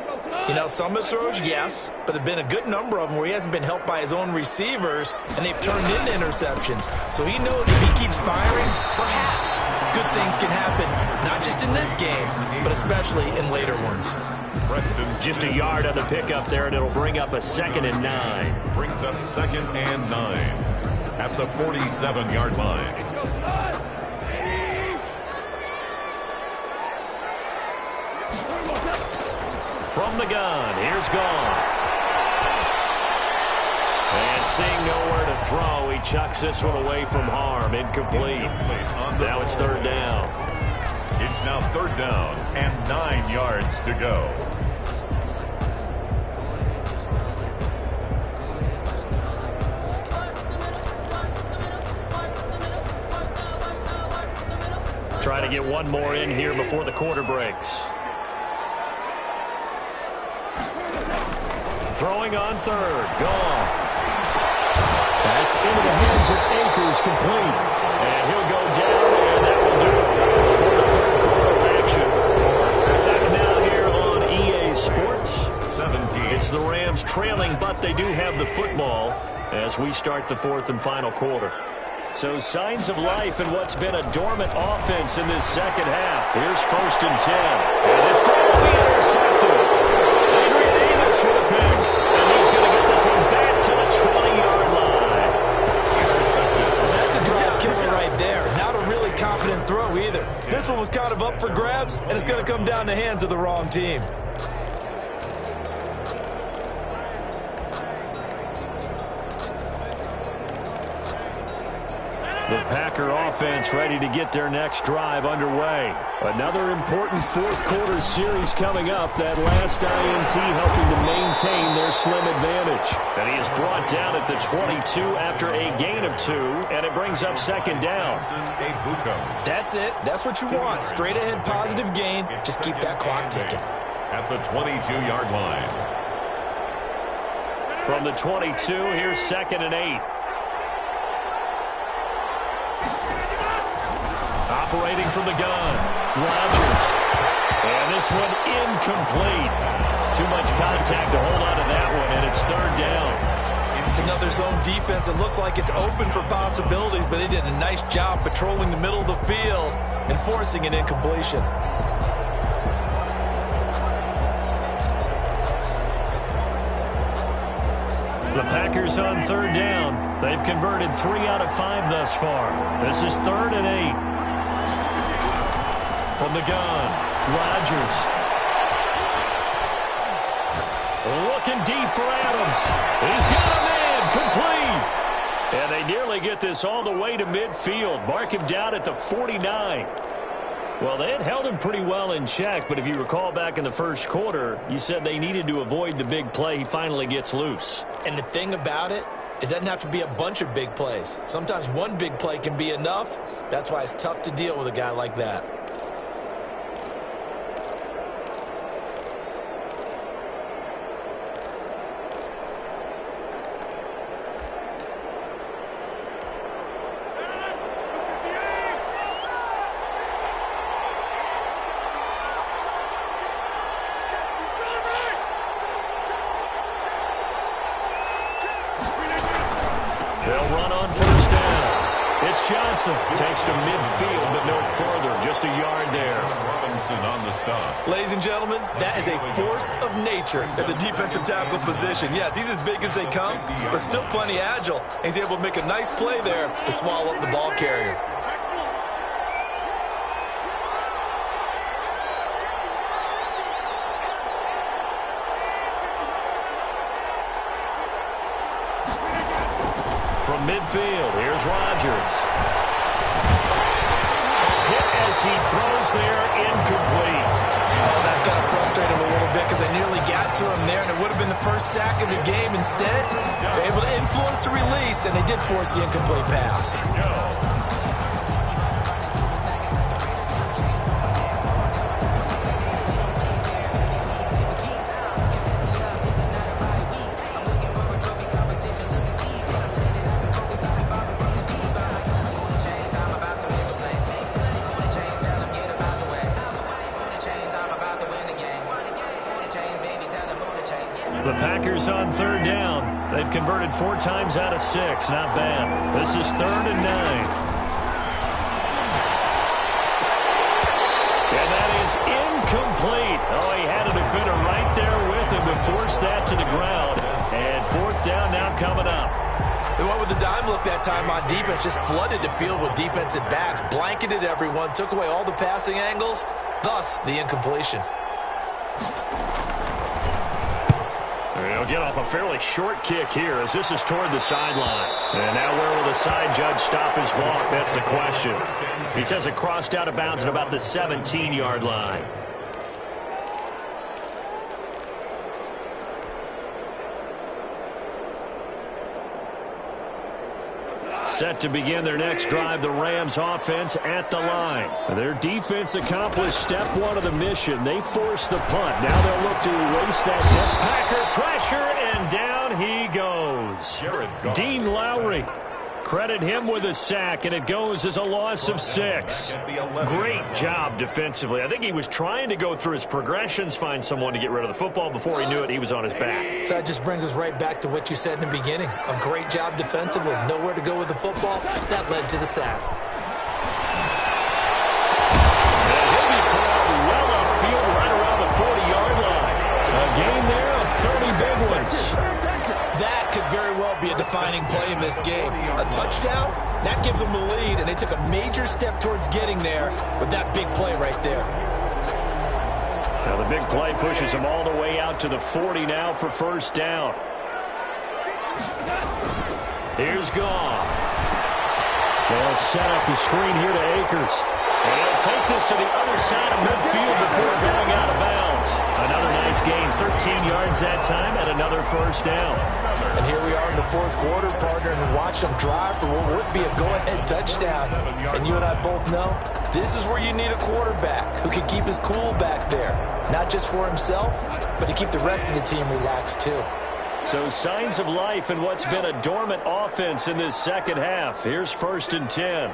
C: You know, some of the throws, yes, but there have been a good number of them where he hasn't been helped by his own receivers, and they've turned into interceptions. So he knows if he keeps firing, perhaps good things can happen, not just in this game, but especially in later ones.
A: Just a yard on the pickup there, and it'll bring up a 2nd and 9.
B: Brings up 2nd and 9 at the 47-yard line.
A: From the gun, here's Goff. And seeing nowhere to throw, he chucks this one away from harm. Incomplete. Now it's 3rd down.
B: It's now 3rd down and 9 yards to go.
A: Try to get one more in here before the quarter breaks. Throwing on 3rd. Goff. That's into the hands of Akers, complete. And he'll go down, and that will do it for the 3rd quarter action. Back now here on EA Sports.
B: 17.
A: It's the Rams trailing, but they do have the football as we start the 4th and final quarter. So signs of life in what's been a dormant offense in this second half. Here's 1st and 10. And this time will be intercepted. Adrian Amos with a pick. And he's going to get this one back to the 20-yard line.
C: That's a drop killer right there. Not a really confident throw either. This one was kind of up for grabs, and it's going to come down the hands of the wrong team.
A: The Packer offense ready to get their next drive underway. Another important 4th quarter series coming up. That last INT helping to maintain their slim advantage. And he is brought down at the 22 after a gain of 2, and it brings up 2nd down.
C: That's it. That's what you want. Straight ahead positive gain. Just keep that clock ticking.
B: At the 22-yard line.
A: From the 22, here's 2nd and 8. Operating from the gun, Rodgers. And this one incomplete. Too much contact to hold on to that one, and it's 3rd down.
C: It's another zone defense. It looks like it's open for possibilities, but they did a nice job patrolling the middle of the field and forcing an incompletion.
A: The Packers on 3rd down. They've converted 3 out of 5 thus far. This is 3rd and 8. From the gun, Rodgers. Looking deep for Adams. He's got a man, complete. And they nearly get this all the way to midfield. Mark him down at the 49. Well, they had held him pretty well in check, but if you recall back in the 1st quarter, you said they needed to avoid the big play. He finally gets loose.
C: And the thing about it, it doesn't have to be a bunch of big plays. Sometimes one big play can be enough. That's why it's tough to deal with a guy like that.
A: They'll run on 1st down. It's Johnson. Takes to midfield, but no further. Just a yard there.
B: Robinson on the stop.
C: Ladies and gentlemen, that is a force of nature at the defensive tackle position. Yes, he's as big as they come, but still plenty agile. He's able to make a nice play there to swallow up the ball carrier.
A: From midfield, here's Rodgers. Hit as he throws there, incomplete.
C: Oh, that's got to frustrate him a little bit because they nearly got to him there, and it would have been the first sack of the game. Instead, they're able to influence the release, and they did force the incomplete pass.
A: The Packers on 3rd down. They've converted 4 times out of 6. Not bad. This is 3rd and 9. And that is incomplete. Oh, he had a defender right there with him to force that to the ground. And 4th down now coming up.
C: They went with the dime look that time on defense, just flooded the field with defensive backs, blanketed everyone, took away all the passing angles, thus the incompletion.
A: They'll get off a fairly short kick here as this is toward the sideline. And now where will the side judge stop his walk? That's the question. He says it crossed out of bounds at about the 17-yard line. Set to begin their next drive, the Rams offense at the line. Their defense accomplished step one of the mission. They forced the punt. Now they'll look to erase that Packer pressure, and down he goes. Dean Lowry. Credit him with a sack, and it goes as a loss of 6. Great job defensively. I think he was trying to go through his progressions, find someone to get rid of the football. Before he knew it, he was on his back.
C: So that just brings us right back to what you said in the beginning. A great job defensively. Nowhere to go with the football. That led to the sack.
A: And he'll be called well upfield right around the 40-yard line. A gain there of 30 big ones.
C: That could very well be a defining play in this game. A touchdown, that gives them the lead, and they took a major step towards getting there with that big play right there.
A: Now the big play pushes them all the way out to the 40 now for first down. Here's Goff. They'll set up the screen here to Akers. And they'll take this to the other side of midfield before going out of bounds. Another nice gain, 13 yards that time, and another first down.
C: And here we are in the fourth quarter, partner, and watch them drive for what would be a go-ahead touchdown. And you and I both know this is where you need a quarterback who can keep his cool back there. Not just for himself, but to keep the rest of the team relaxed too.
A: So signs of life in what's been a dormant offense in this second half. Here's 1st and 10.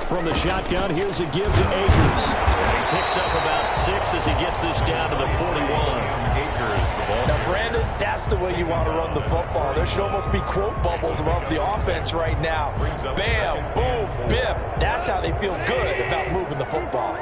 A: From the shotgun, here's a give to Akers. And he picks up about 6 as he gets this down to the 41.
C: Now, Brandon, that's the way you want to run the football. There should almost be quote bubbles above the offense right now. Bam, boom, biff. That's how they feel good about moving the football.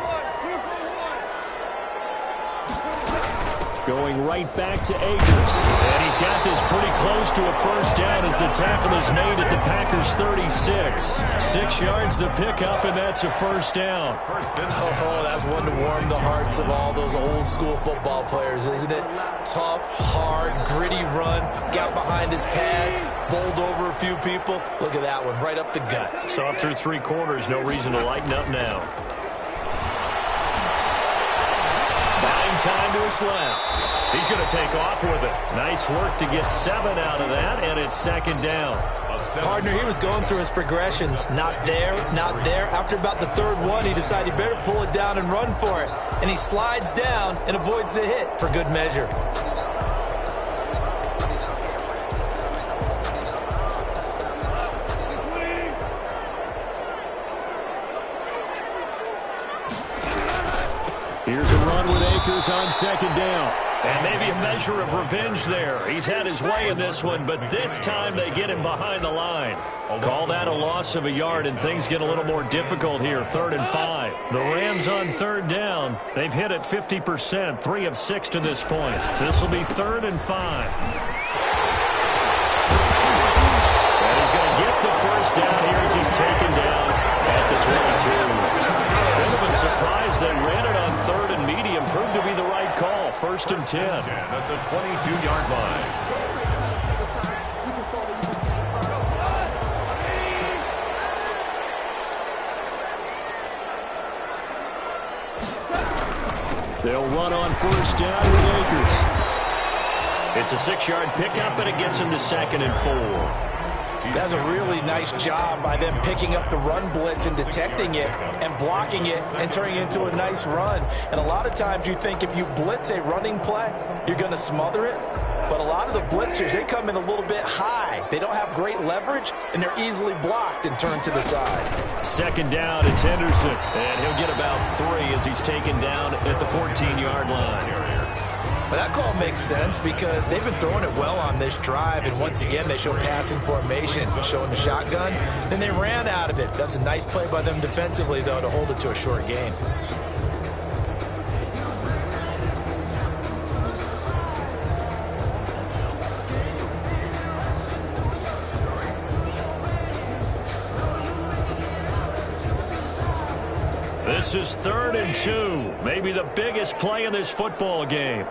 A: Going right back to Akers. And he's got this pretty close to a first down as the tackle is made at the Packers' 36. 6 yards the pickup, and that's a first down.
C: Oh, that's one to warm the hearts of all those old school football players, isn't it? Tough, hard, gritty run. Got behind his pads, bowled over a few people. Look at that one, right up the gut.
A: So up through 3 quarters, no reason to lighten up now. Time to his left. He's going to take off with it. Nice work to get 7 out of that, and it's 2nd down.
C: Partner, he was going through his progressions. Not there, not there. After about the 3rd one, he decided he better pull it down and run for it. And he slides down and avoids the hit for good measure.
A: Here's a run with Akers on 2nd down. And maybe a measure of revenge there. He's had his way in this one, but this time they get him behind the line. Call that a loss of a yard, and things get a little more difficult here. 3rd and 5. The Rams on 3rd down. They've hit it 50%, 3 of 6 to this point. This will be 3rd and 5. And he's going to get the first down here as he's taken down at the 22. Bit of a surprise they ran it on 3rd and medium. Proved to be the right call. 1st and 10.
B: At the 22-yard line.
A: They'll run on 1st down with Akers. It's a 6-yard pickup, and it gets him to 2nd and 4.
C: That's a really nice job by them picking up the run blitz and detecting it and blocking it and turning it into a nice run. And a lot of times you think if you blitz a running play, you're going to smother it. But a lot of the blitzers, they come in a little bit high. They don't have great leverage, and they're easily blocked and turned to the side.
A: 2nd down, it's Henderson. And he'll get about 3 as he's taken down at the 14-yard line.
C: But that call makes sense because they've been throwing it well on this drive, and once again they show passing formation, showing the shotgun. Then they ran out of it. That's a nice play by them defensively, though, to hold it to a short gain.
A: This This is 3rd and 2. Maybe the biggest play in this football game.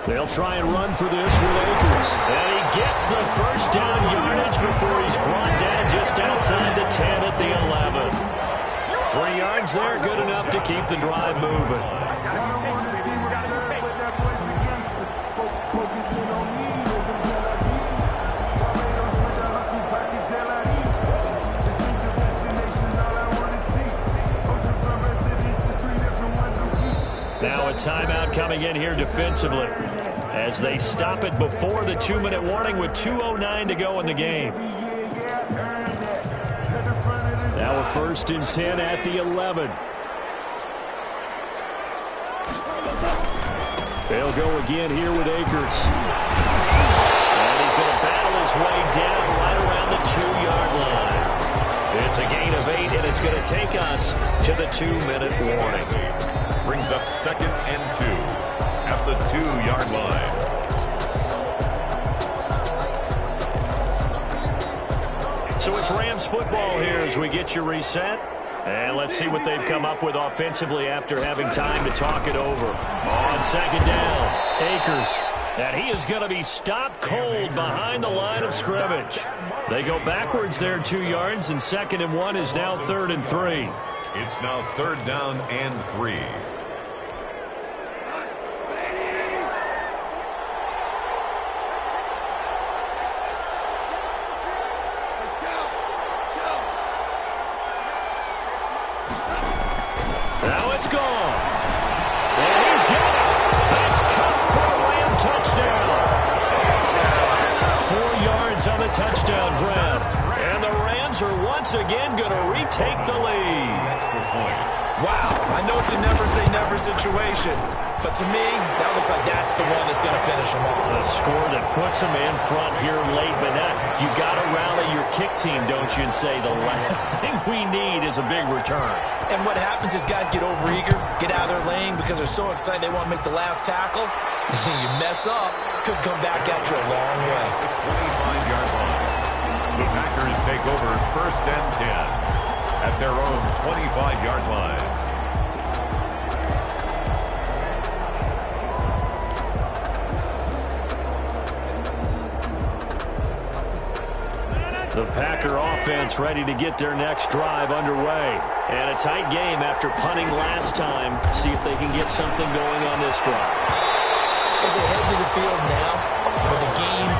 A: They'll try and run for this with Akers. And he gets the first down yardage before he's brought down just outside the 10 at the 11. 3 yards there, good enough to keep the drive moving. Now a timeout coming in here defensively as they stop it before the 2-minute warning with 2:09 to go in the game. Now a 1st and 10 at the 11. They'll go again here with Akers. And he's going to battle his way down right around the 2-yard line. It's a gain of 8, and it's going to take us to the 2-minute warning.
B: Brings up 2nd and 2 at the 2-yard line.
A: So it's Rams football here as we get you reset. And let's see what they've come up with offensively after having time to talk it over. On 2nd down, Akers. And he is going to be stopped cold behind the line of scrimmage. They go backwards there 2 yards, and 2nd and 1 is now 3rd and 3.
B: It's now 3rd down and 3.
A: Now it's gone. And he's got it. That's caught for a Ram touchdown. 4 yards on the touchdown grab. And the Rams are once again going to retake the lead.
C: Wow, I know it's a never-say-never situation, but to me, that looks like that's the one that's going to finish them off.
A: A score that puts them in front here late, but now you got to rally your kick team, don't you, and say the last thing we need is a big return.
C: And what happens is guys get overeager, get out of their lane because they're so excited they want to make the last tackle. You mess up, could come back at you a long way.
B: 25-yard line. The Packers take over 1st and 10 at their own 25-yard line.
A: The Packer offense ready to get their next drive underway. And a tight game after punting last time. See if they can get something going on this drive.
C: As they head to the field now, with the game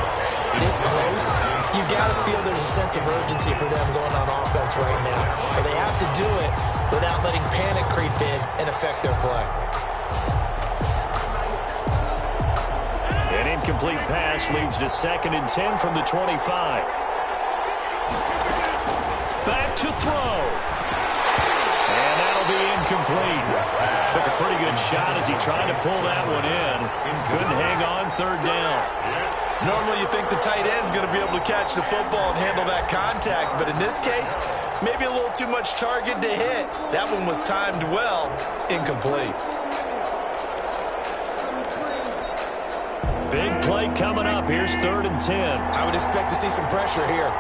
C: this close, you've got to feel there's a sense of urgency for them going on offense right now. But they have to do it without letting panic creep in and affect their play.
A: An incomplete pass leads to 2nd and 10 from the 25. Back to throw. And that'll be incomplete. Took a pretty good shot as he tried to pull that one in. Couldn't hang on 3rd down.
C: Normally you think the tight end's going to be able to catch the football and handle that contact, but in this case, maybe a little too much target to hit. That one was timed well, incomplete.
A: Big play coming up. Here's 3rd and 10.
C: I would expect to see some pressure here.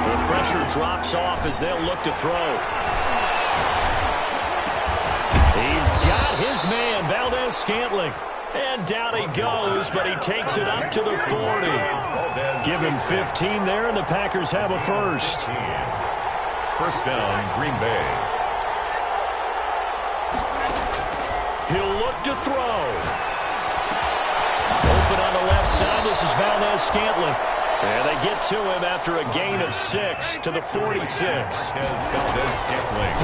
A: The pressure drops off as they'll look to throw. He's got his man, Valdez-Scantling. And down he goes, but he takes it up to the 40. Give him 15 there, and the Packers have a first.
B: 1st down, Green Bay.
A: He'll look to throw. Open on the left side. This is Valdez-Scantling. And they get to him after a gain of 6 to the 46.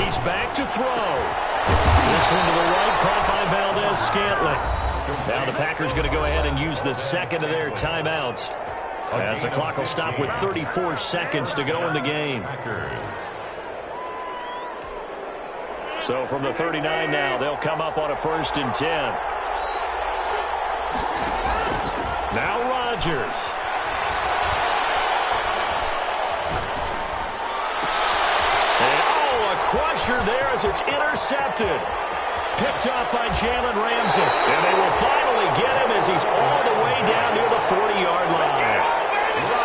A: He's back to throw. This one to the right, caught by Valdez-Scantling. Now the Packers going to go ahead and use the 2nd of their timeouts as the clock will stop with 34 seconds to go in the game. So from the 39 now, they'll come up on a 1st and 10. Now Rodgers. And, oh, a crusher there as it's intercepted. picked up by Jalen Ramsey. And they will finally get him as he's all the way down near the 40-yard line.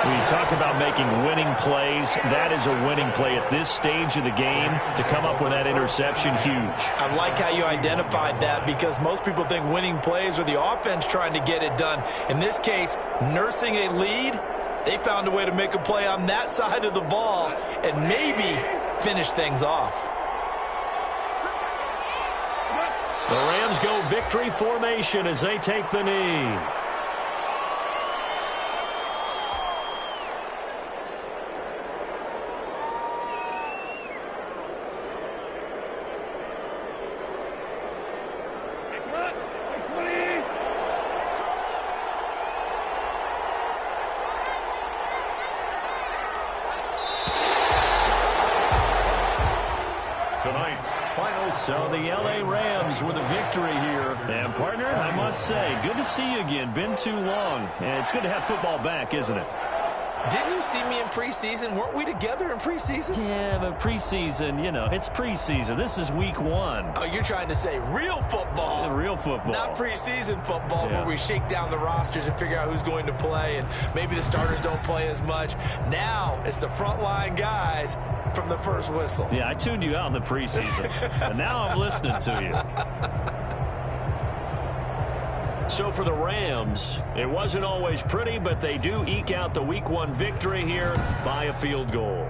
A: When you talk about making winning plays, that is a winning play at this stage of the game. To come up with that interception, huge.
C: I like how you identified that because most people think winning plays are the offense trying to get it done. In this case, nursing a lead, they found a way to make a play on that side of the ball and maybe finish things off.
A: The Rams go victory formation as they take the knee. So the L.A. Rams with a victory here. And, partner, I must say, good to see you again. Been too long. And it's good to have football back, isn't it?
C: Didn't you see me in preseason? Weren't we together in preseason?
A: Yeah, but preseason, you know, it's preseason. This is week 1.
C: Oh, you're trying to say real football.
A: Real football.
C: Not preseason football where we shake down the rosters and figure out who's going to play, and maybe the starters don't play as much. Now it's the frontline guys from the first whistle.
A: Yeah, I tuned you out in the preseason, and now I'm listening to you. So for the Rams, it wasn't always pretty, but they do eke out the week 1 victory here by a field goal.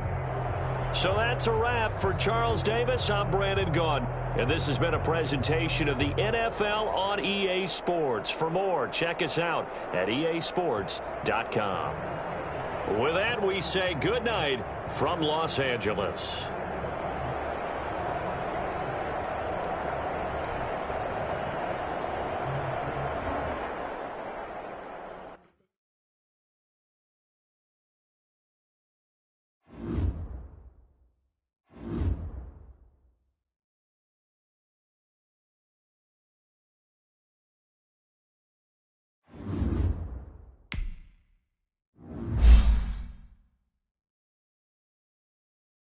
A: So that's a wrap for Charles Davis. I'm Brandon Gaudin, and this has been a presentation of the NFL on EA Sports. For more, check us out at easports.com. With that, we say good night from Los Angeles.